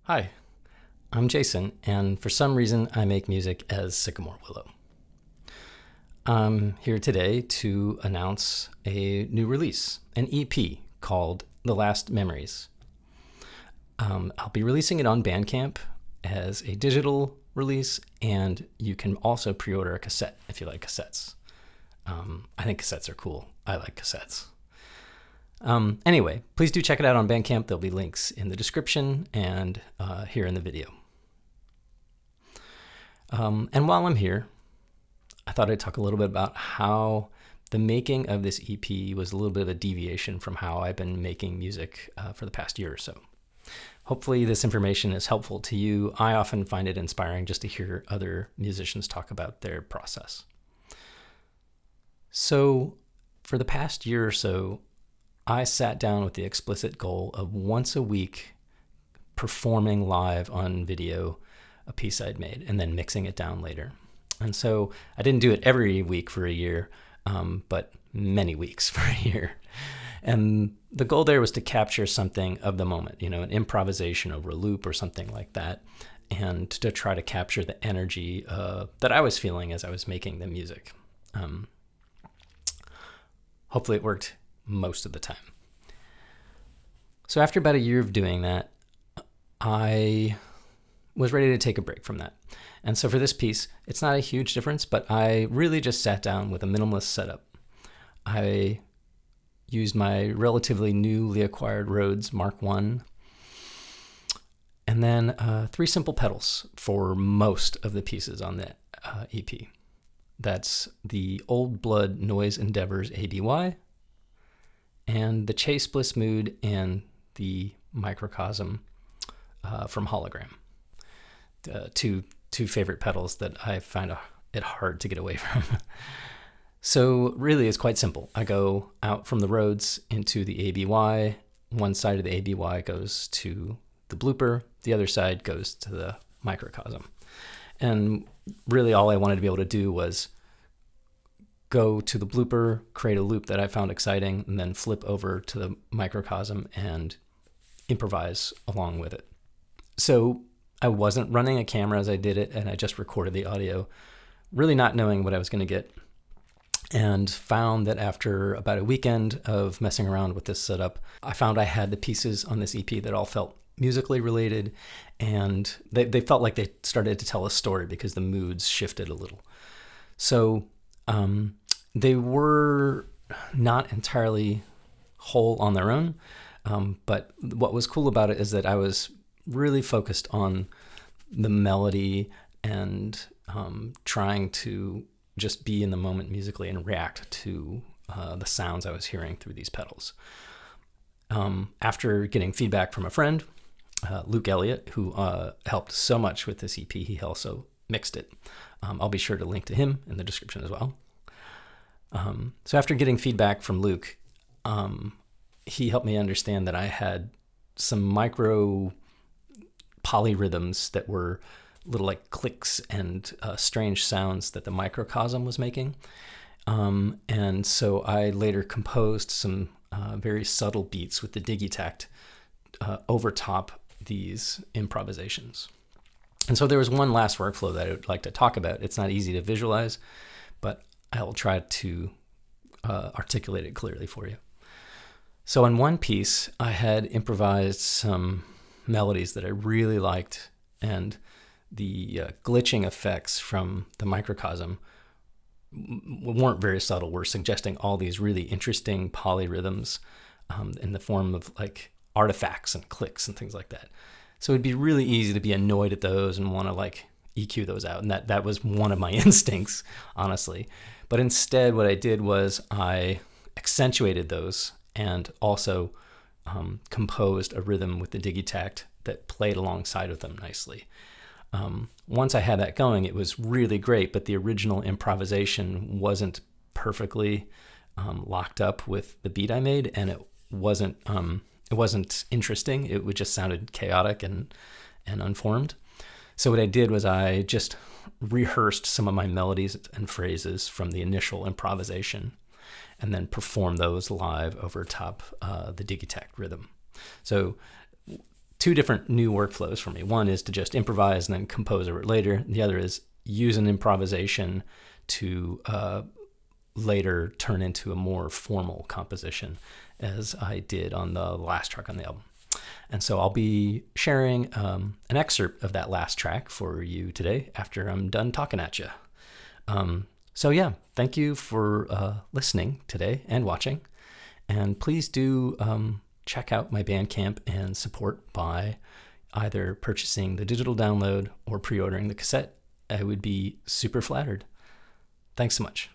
Hi, I'm Jason, and for some reason I make music as Sycamore Willow. I'm here today to announce a new release, an EP called The Last Memories. I'll be releasing it on Bandcamp as a digital release, and you can also pre-order a cassette if you like cassettes. I think cassettes are cool. I like cassettes. Anyway, please do check it out on Bandcamp. There'll be links in the description and here in the video. And while I'm here, I thought I'd talk a little bit about how the making of this EP was a little bit of a deviation from how I've been making music for the past year or so. Hopefully this information is helpful to you. I often find it inspiring just to hear other musicians talk about their process. So for the past year or so, I sat down with the explicit goal of once a week performing live on video a piece I'd made and then mixing it down later. And so I didn't do it every week for a year, but many weeks for a year. And the goal there was to capture something of the moment, an improvisation over a loop or something like that, and to try to capture the energy that I was feeling as I was making the music. Hopefully it worked most of the time. So after about a year of doing that, I was ready to take a break from that. And so for this piece, it's not a huge difference, but I really just sat down with a minimalist setup. I used my relatively newly acquired Rhodes Mark I, and then 3 simple pedals for most of the pieces on the EP. That's the Old Blood Noise Endeavours ABYed, and the Chase Bliss Mood and the Microcosm from Hologram. Two favorite pedals that I find it hard to get away from. So really it's quite simple. I go out from the Rhodes into the ABYed. One side of the ABYed goes to the blooper. The other side goes to the Microcosm. And really all I wanted to be able to do was go to the blooper, create a loop that I found exciting, and then flip over to the Microcosm and improvise along with it. So I wasn't running a camera as I did it, and I just recorded the audio, really not knowing what I was going to get, and found that after about a weekend of messing around with this setup, I found I had the pieces on this EP that all felt musically related, and they felt like they started to tell a story because the moods shifted a little. So they were not entirely whole on their own, but what was cool about it is that I was really focused on the melody and trying to just be in the moment musically and react to the sounds I was hearing through these pedals. After getting feedback from a friend, Luke Elliott, who helped so much with this EP, he also mixed it. I'll be sure to link to him in the description as well. So after getting feedback from Luke, he helped me understand that I had some micro polyrhythms that were little like clicks and strange sounds that the Microcosm was making. And so I later composed some very subtle beats with the Digitakt over top these improvisations. And so there was one last workflow that I would like to talk about. It's not easy to visualize, but I'll try to articulate it clearly for you. So on one piece, I had improvised some melodies that I really liked, and the glitching effects from the Microcosm weren't very subtle. We're suggesting all these really interesting polyrhythms in the form of like artifacts and clicks and things like that. So it'd be really easy to be annoyed at those and want to like EQ those out. And that was one of my instincts, honestly. But instead, what I did was I accentuated those and also composed a rhythm with the Digitakt that played alongside of them nicely. Once I had that going, it was really great, but the original improvisation wasn't perfectly locked up with the beat I made, and it wasn't interesting. It just sounded chaotic and unformed. So what I did was I just rehearsed some of my melodies and phrases from the initial improvisation and then performed those live over top the Digitakt rhythm. So two different new workflows for me. One is to just improvise and then compose over it later. The other is use an improvisation to later turn into a more formal composition, as I did on the last track on the album. And so I'll be sharing an excerpt of that last track for you today after I'm done talking at you. So yeah, thank you for listening today and watching. And please do check out my Bandcamp and support by either purchasing the digital download or pre-ordering the cassette. I would be super flattered. Thanks so much.